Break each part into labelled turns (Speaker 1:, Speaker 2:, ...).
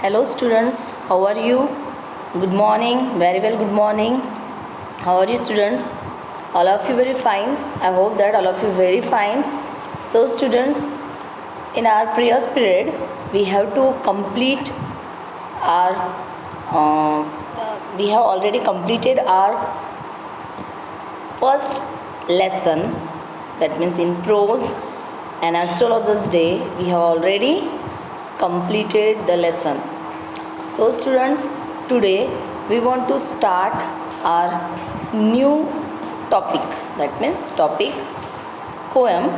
Speaker 1: Hello students, how are you? Good morning, very well, good morning. How are you students? All of you very fine. I hope that all of you very fine. So students, in our previous period, we have to complete our, we have already completed our first lesson, that means in prose and astrologer's day, we have already completed the lesson. So students, today we want to start our new topic, that means topic poem.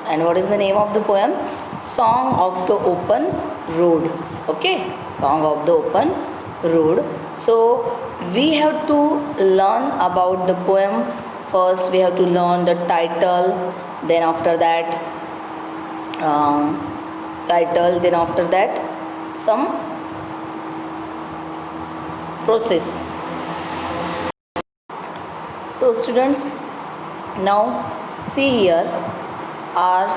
Speaker 1: And what is the name of the poem? Song of the Open Road. Okay, Song of the Open Road. So we have to learn about the poem. First we have to learn the title, then after that some process. So students, now see here our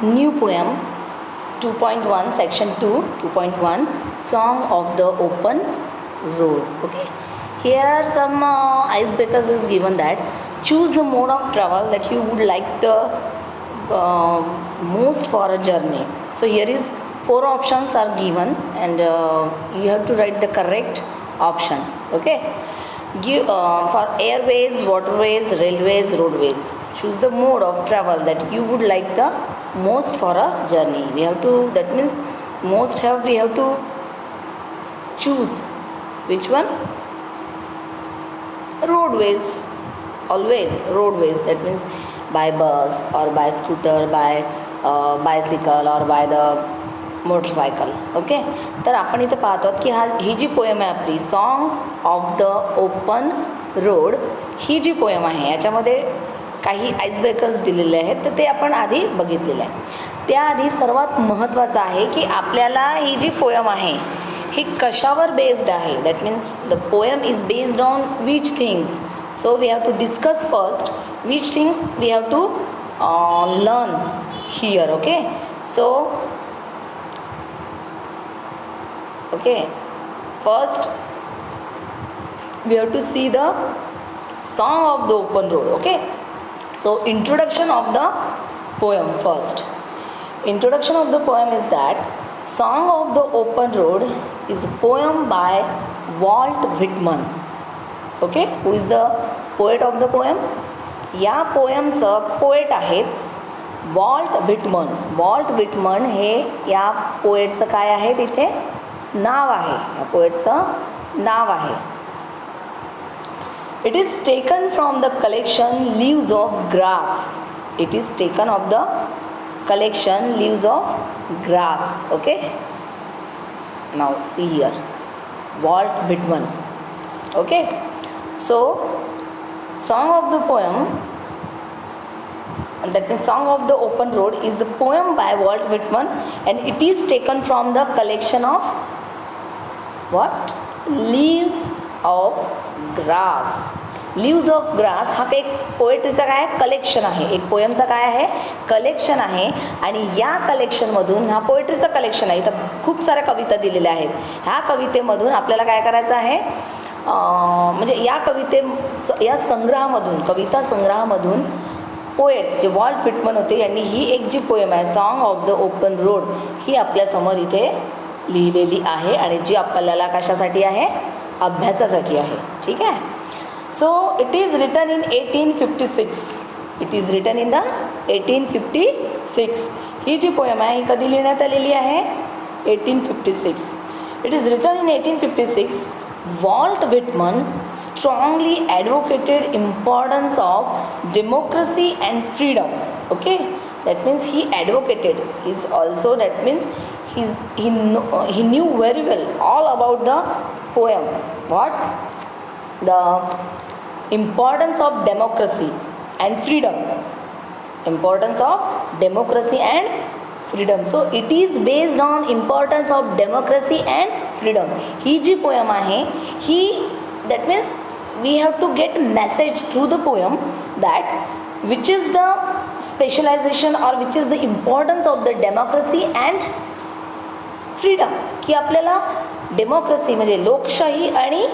Speaker 1: new poem 2.1 section 2.1 Song of the Open Road. Okay, here are some icebreakers is given that choose the mode of travel that you would like the most for a journey. So here is 4 options are given and you have to write the correct option. Okay, give for airways, waterways, railways, roadways. Choose the mode of travel that you would like the most for a journey. We have to, that means most have, we have to choose which one? Roadways. Always roadways, that means by bus or by scooter, by bicycle or by the motorcycle. Okay, तर आपण इथे पाहतो की ही जी poem आहे आपली song of the open road, ही जी पोएम आहे याच्यामध्ये काही आईसब्रेकर्स दिलेले आहेत, तर ते आपण आधी बघितलेलं आहे. त्याआधी सर्वात महत्त्वाचं आहे की आपल्याला ही जी पोएम आहे ही कशावर बेस्ड आहे. That means the poem is based on which things. So we have to discuss first which things we have to learn here. Okay, so first we have to see the song of the open road. Okay, so introduction of the poem. First introduction of the poem is that Song of the Open Road is a poem by Walt Whitman. Okay, who is the poet of the poem? या पोएमचं poet आहेत vault Whitman. Vault Whitman हे या पोएटचं काय आहे, तिथे नाव आहे, या पोएटचं नाव आहे. It is taken from the collection leaves of grass. It is taken of the collection leaves of grass. Okay, now see here Walt Whitman. Okay, so song of the poem, that means Song of the Open Road, is a poem by Walt Whitman and it is taken from the collection of what? Leaves of Grass. Leaves of Grass हा एक पोएट्रीचा काय आहे, collection आहे, एक पोएमचा काय आहे, collection आहे. आणि या कलेक्शनमधून, हा पोएट्रीचा कलेक्शन आहे, इथं खूप साऱ्या कविता दिलेल्या आहेत. ह्या कवितेमधून आपल्याला काय करायचं आहे, म्हणजे या संग्रहामधून, कविता संग्रहामधून पोएट जे वॉल्ट व्हिटमन होते यांनी ही एक जी पोएम आहे song of the open road ही आपल्यासमोर इथे लिहिलेली आहे आणि जी आपल्याला कशासाठी आहे, अभ्यासासाठी आहे. ठीक आहे. So it is written in 1856. It is written in the 1856. ही जी पोएम आहे ही कधी लिहिण्यात आलेली आहे, 1856. It is written in 1856. Walt Whitman strongly advocated importance of democracy and freedom. Okay, that means he advocated. Is also, that means he knew very well all about the poem. What? The importance of democracy and freedom. Importance of democracy and freedom. So it is based on importance of democracy and freedom. ही जी poem आहे ही, that means we have to get message through the poem that which is the specialization or which is the importance of the democracy and freedom, की आपल्याला democracy म्हणजे लोकशाही आणि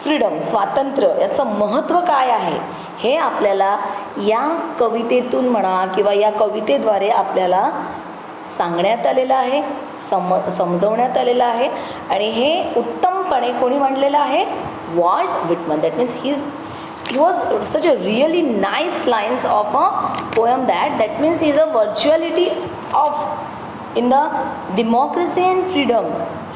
Speaker 1: freedom स्वातंत्र्य याचं महत्त्व काय आहे हे आपल्याला या कवितेतून म्हणा किंवा या कवितेद्वारे आपल्याला सांगण्यात आलेलं आहे, समजवण्यात आलेलं आहे. आणि हे उत्तमपणे कोणी म्हणलेलं आहे? Walt Whitman. That means he was such a really nice lines of a poem that means he is a virtuality of in the democracy and freedom.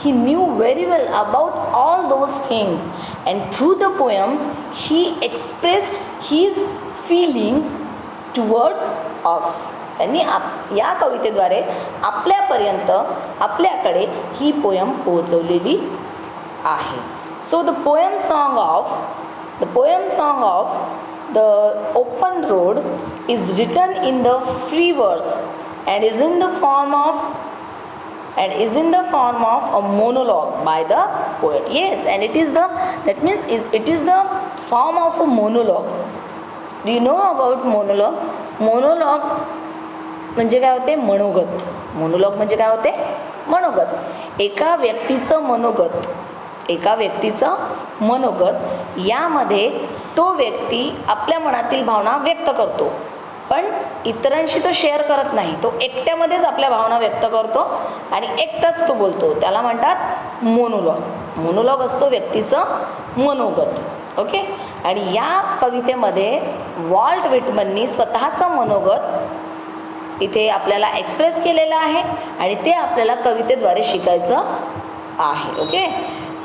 Speaker 1: He knew very well about all those things, and through the poem he expressed his feelings towards us. त्यांनी या कवितेद्वारे आपल्यापर्यंत आपल्याकडे ही poem पोहोचवलेली आहे. So the poem song of the open road is written in the free verse and is in the form of a monologue by the poet. Yes, and it is the form of a monologue. Do you know about monologue? Monologue म्हणजे काय होते? मनोगत. Monologue म्हणजे काय होते? मनोगत. एका व्यक्तीचं मनोगत यामध्ये तो व्यक्ती आपल्या मनातील भावना व्यक्त करतो, पण इतरांशी तो शेअर करत नाही. तो एकट्यामध्येच आपल्या भावना व्यक्त करतो आणि एकटाच तो बोलतो. त्याला म्हणतात मोनोलॉग. मोनोलॉग असतो व्यक्तीचं मनोगत. ओके. आणि या कवितेमध्ये वॉल्ट व्हिटमननी स्वतःचं मनोगत इथे आपल्याला एक्सप्रेस केलेलं आहे आणि ते आपल्याला कवितेद्वारे शिकायचं आहे. Okay.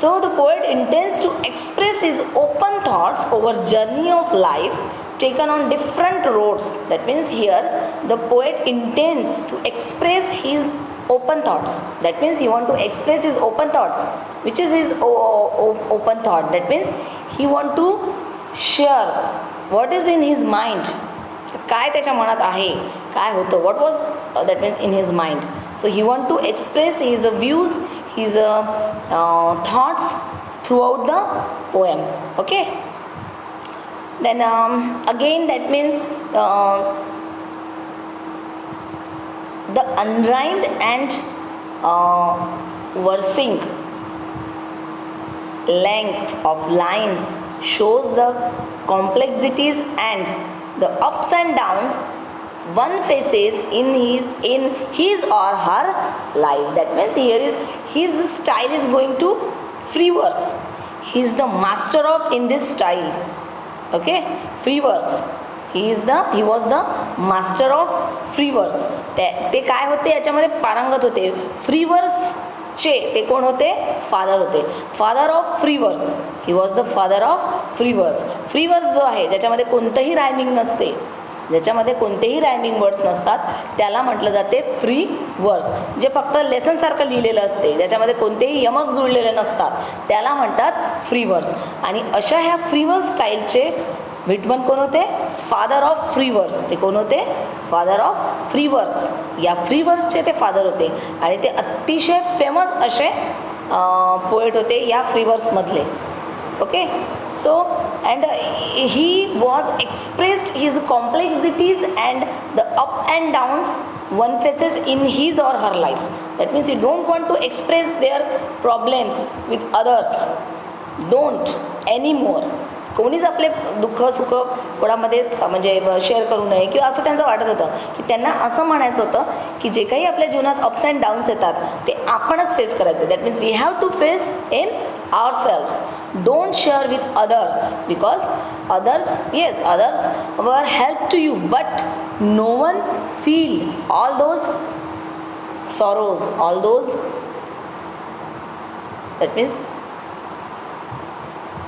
Speaker 1: So the poet intends to express his open thoughts over journey of life taken on different roads. That means here the poet intends to express his open thoughts. That means he want to express his open thoughts. Which is his open thought? That means he want to share what is in his mind. काय त्याच्या मनात आहे, काय होतं, what was that means in his mind. So he want to express his views, his thoughts throughout the poem. Okay. Then again that means the unrhymed and versing length of lines shows the complexities and the ups and downs one faces in his or her life. That means here is his style is going to free verse. He is the master of in this style. Okay, free verse. He was the master of free verse. ते काय होते याच्यामध्ये पारंगत होते. Free verse चे ते कोण होते? फादर होते. Father of free verse. He was the father of free verse. Free verse जो आहे ज्याच्यामध्ये कोणतंही रायमिंग नसते, ज्याच्यामध्ये कोणतेही रायमिंग वर्ड्स नसतात, त्याला म्हटलं जाते फ्री वर्स. जे फक्त लेसनसारखं लिहिलेलं असते, ज्याच्यामध्ये कोणतेही यमक जुळलेले नसतात, त्याला म्हणतात फ्री वर्स. आणि अशा ह्या फ्री वर्स स्टाईलचे व्हिटमन कोण होते? Father of free verse. ते कोण होते? Father of free verse. या फ्री वर्सचे ते फादर होते आणि ते अतिशय फेमस असे पोएट होते या फ्री वर्समधले. Okay. So and he was expressed his complexities and the up and downs one faces in his or her life. That means you don't want to express their problems with others. Don't anymore. कोणीच आपले दुःख सुख कोणामध्ये म्हणजे share करू नये किंवा असं त्यांचं वाटत होतं की त्यांना असं म्हणायचं होतं की जे काही आपल्या जीवनात अप्स अँड डाऊन्स येतात ते आपणच फेस करायचं. That means we have to face in ourselves. Don't share with others because others were help to you, but no one feel all those sorrows, all those, that means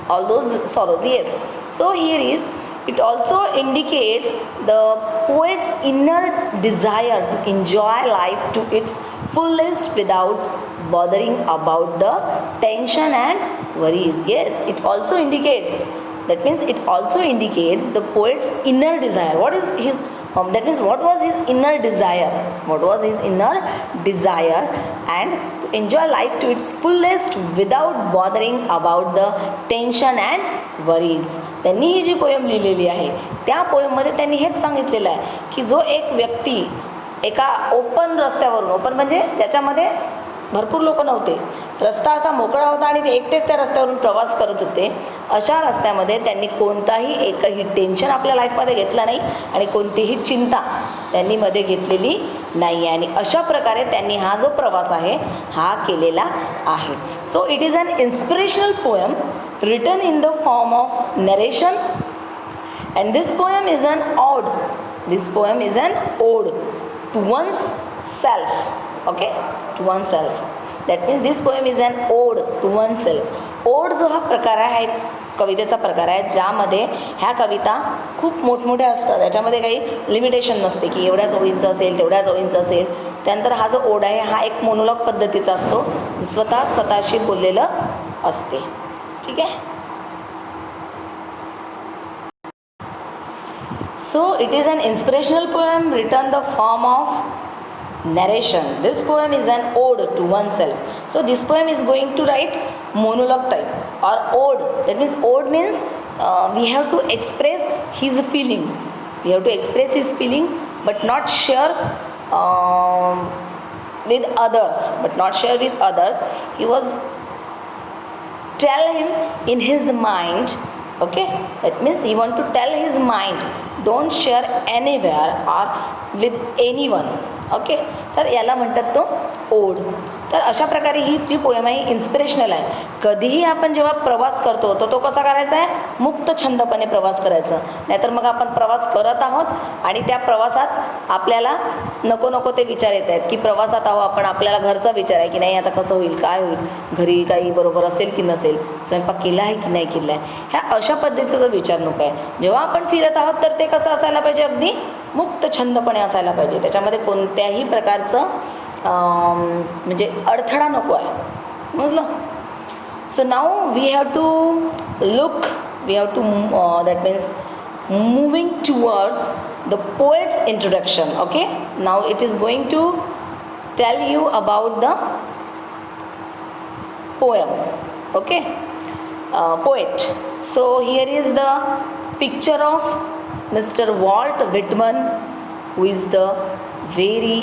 Speaker 1: all those sorrows. Yes. So here is, it also indicates the poet's inner desire to enjoy life to its fullest without bothering about the tension and worries. Yes, it also indicates, that means it also indicates the poet's inner desire. What is his that means what was his inner desire? What was his inner desire? And to enjoy life to its fullest without bothering about the tension and worries. त्यांनी ही जी poem लिहिलेली आहे त्या पोयममध्ये त्यांनी हेच सांगितलेलं आहे की जो एक व्यक्ती एका ओपन रस्त्यावरून, ओपन म्हणजे ज्याच्यामध्ये भरपूर लोक नव्हते, रस्ता असा मोकळा होता आणि ते एकटेच त्या रस्त्यावरून प्रवास करत होते. अशा रस्त्यामध्ये त्यांनी कोणताही एकही टेन्शन आपल्या लाईफमध्ये घेतलं नाही आणि कोणतीही चिंता त्यांनी मध्ये घेतलेली नाही आहे. आणि अशा प्रकारे त्यांनी हा जो प्रवास आहे हा केलेला आहे. So it is an inspirational poem written in the form of narration. And this poem is an ode. This poem is an ode to one's self. Okay? To oneself. That means this poem is an ode to oneself. Ode जो हा प्रकार आहे, हा एक कवितेचा प्रकार आहे ज्यामध्ये ह्या कविता खूप मोठमोठ्या असतात. त्याच्यामध्ये काही लिमिटेशन नसते की एवढ्याच ओळींचं असेल, तेवढ्याच ओळींचं असेल. त्यानंतर हा जो ओढ आहे हा एक मोनोलॉग पद्धतीचा असतो, स्वतःशी बोललेलं असते. ठीक आहे. So it is an inspirational poem written the form of narration. This poem is an ode to oneself. So this poem is going to write monologue type or ode. That means ode means we have to express his feeling. We have to express his feeling but not share with others. But not share with others. He was tell him in his mind. Okay, that means he want to tell his mind. Don't share anywhere or with anyone. Okay, तर याला म्हणतात तो ओढ. तर अशा प्रकारे ही जी poem आहे इन्स्पिरेशनल आहे. कधीही आपण जेव्हा प्रवास करतो तर तो कसा करायचा आहे, मुक्त छंदपणे प्रवास करायचा. नाहीतर मग आपण प्रवास करत आहोत आणि त्या प्रवासात आपल्याला नको नको ते विचार येत आहेत की प्रवासात आहो आपण, आपल्याला घरचा विचार आहे की नाही आता कसं होईल, काय होईल, घरी काही बरोबर असेल की नसेल, स्वयंपाक केला आहे की नाही केला आहे, ह्या अशा पद्धतीचा विचार नको आहे. जेव्हा आपण फिरत आहोत तर ते कसं असायला पाहिजे, अगदी मुक्त छंदपणे असायला पाहिजे. त्याच्यामध्ये कोणत्याही प्रकारचं म्हणजे अडथळा नको आहे. समजलं. So now we have to look, we have to that means moving towards the poet's introduction. Okay, now it is going to tell you about the poem. Okay, poet. So here is the picture of Mr. Walt Whitman, who is the very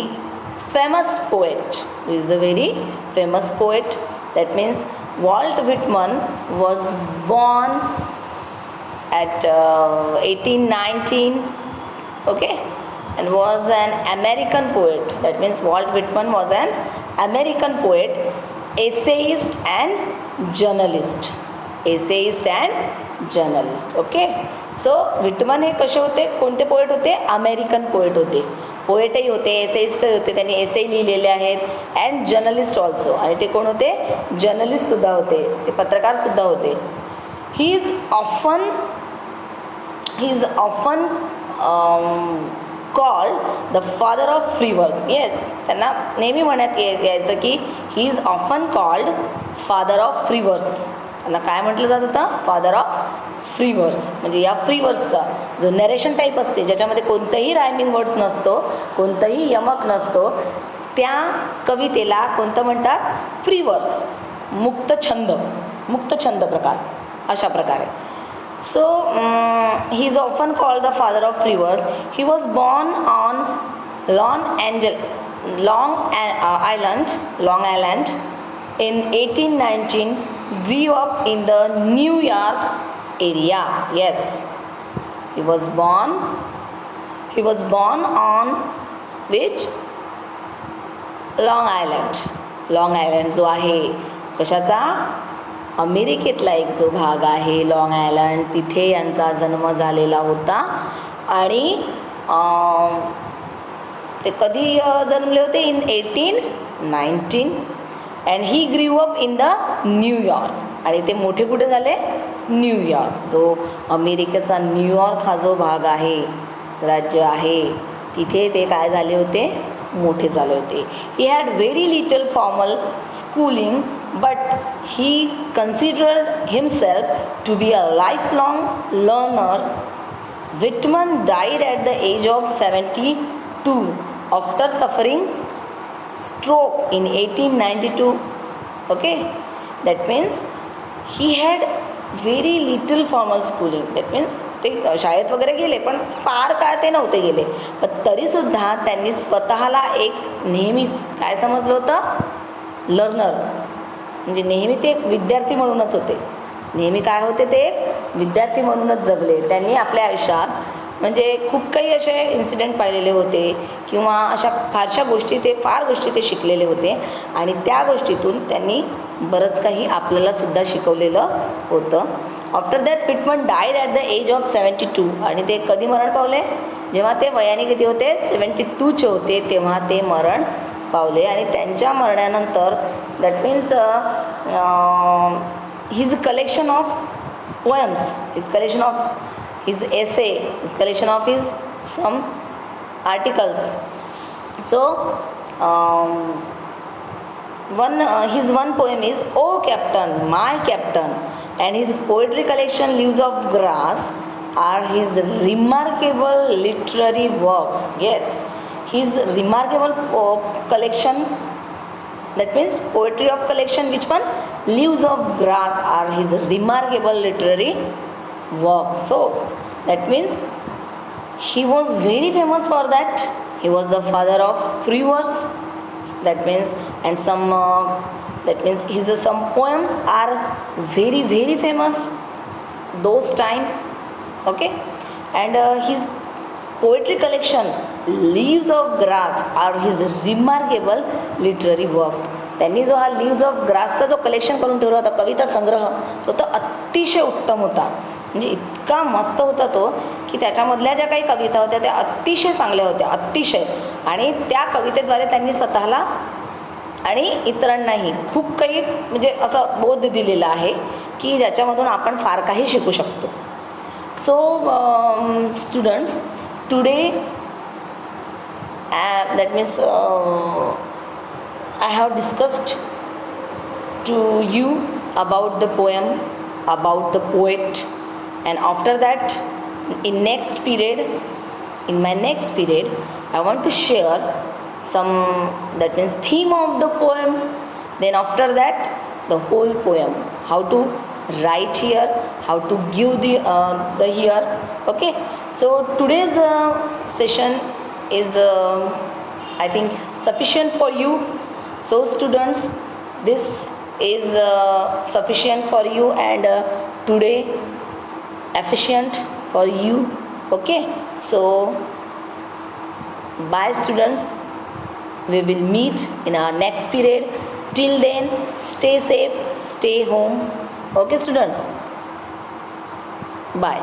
Speaker 1: famous poet. Who is the very famous poet. That means Walt Whitman was born at 1819. Okay, and was an American poet. That means Walt Whitman was an American poet, essayist and journalist. Essayist and journalist. Okay, so Whitman हे कसे होते, कोणते poet होते, American poet होते. पोएटही होते, एसेइस्टही होते, त्यांनी एसे लिहिलेले आहेत, अँड जर्नलिस्ट ऑल्सो. आणि ते कोण होते, जर्नलिस्टसुद्धा होते, ते पत्रकारसुद्धा होते. He is often called the father of free verse. Yes, त्यांना नेहमी म्हणण्यात यायचं की he is often called father of free verse. त्यांना काय म्हटलं जात होतं, फादर ऑफ फ्री वर्स. म्हणजे या फ्री वर्सचा जो नरेशन टाईप असते, ज्याच्यामध्ये कोणतंही रायमिंग वर्ड्स नसतो, कोणतंही यमक नसतो, त्या कवितेला कोणतं म्हणतात, फ्री वर्स, मुक्त छंद प्रकार, अशा प्रकारे. So he is often called the father of free verse. He was born on Long Island in 1819, grew up in the New York area. Yes, he was born on which, Long Island जो आहे कशाचा, अमेरिकेतला एक जो भाग आहे long island, तिथे यांचा जन्म झालेला होता. आणि ते कधी जन्मले होते, इन 1819. And he grew up in the New York. आणि ते मोठे कुठे झाले, न्यूयॉर्क, जो अमेरिकेचा न्यूयॉर्क हा जो भाग आहे, राज्य आहे, तिथे ते काय झाले होते, मोठे झाले होते. He had very little formal schooling but he considered himself to be a lifelong learner. Whitman died at the age of 72 after suffering stroke in 1892. Okay, that means he had very little formal schooling. That means ते शाळेत वगैरे गेले पण फार काळ ते नव्हते गेले, पण तरीसुद्धा त्यांनी स्वतःला एक नेहमीच काय समजलं होतं, लर्नर, म्हणजे नेहमी ते एक विद्यार्थी म्हणूनच होते. नेहमी काय होते, ते एक विद्यार्थी म्हणूनच जगले. त्यांनी आपल्या आयुष्यात म्हणजे खूप काही असे इन्सिडेंट पाहिलेले होते किंवा अशा फारशा गोष्टी फार गोष्टी ते शिकलेले होते आणि त्या गोष्टीतून त्यांनी बरंच काही आपल्यालासुद्धा शिकवलेलं होतं. After that Whitman died at the age of 72. आणि ते कधी मरण पावले? जेव्हा ते वयाने किती होते? 72चे होते, तेव्हा ते मरण पावले. आणि त्यांच्या मरणानंतर that means his collection of poems, his collection of his essay, his collection of his some articles. So his one poem is "O Captain, My Captain," and his poetry collection "Leaves of Grass" are his remarkable literary works. Yes, his remarkable collection, that means poetry of collection, which one? "Leaves of Grass" are his remarkable literary work. So that means he was very famous for that. He was the father of free verse. That means, and some that means his some poems are very very famous those time. Okay, and his poetry collection "Leaves of Grass" are his remarkable literary works. त्यांनी जो हा "leaves of ग्रासचा जो collection करून ठेवला होता, कविता संग्रह, तो तर अतिशय उत्तम होता. म्हणजे इतका मस्त होता तो की त्याच्यामधल्या ज्या काही कविता होत्या त्या अतिशय चांगल्या होत्या, अतिशय. आणि त्या कवितेद्वारे त्यांनी स्वतःला आणि इतरांनाही खूप काही म्हणजे असं बोध दिलेला आहे की ज्याच्यामधून आपण फार काही शिकू शकतो. So students, today that means I have discussed to you about the poem, about the poet, and after that in my next period I want to share some, that means theme of the poem, then after that the whole poem, how to write here, how to give the here. Okay, so today's session is I think sufficient for you. So students, this is sufficient for you and today efficient for you. Okay, so bye students, we will meet in our next period. Till then, stay safe, stay home. Okay students, bye.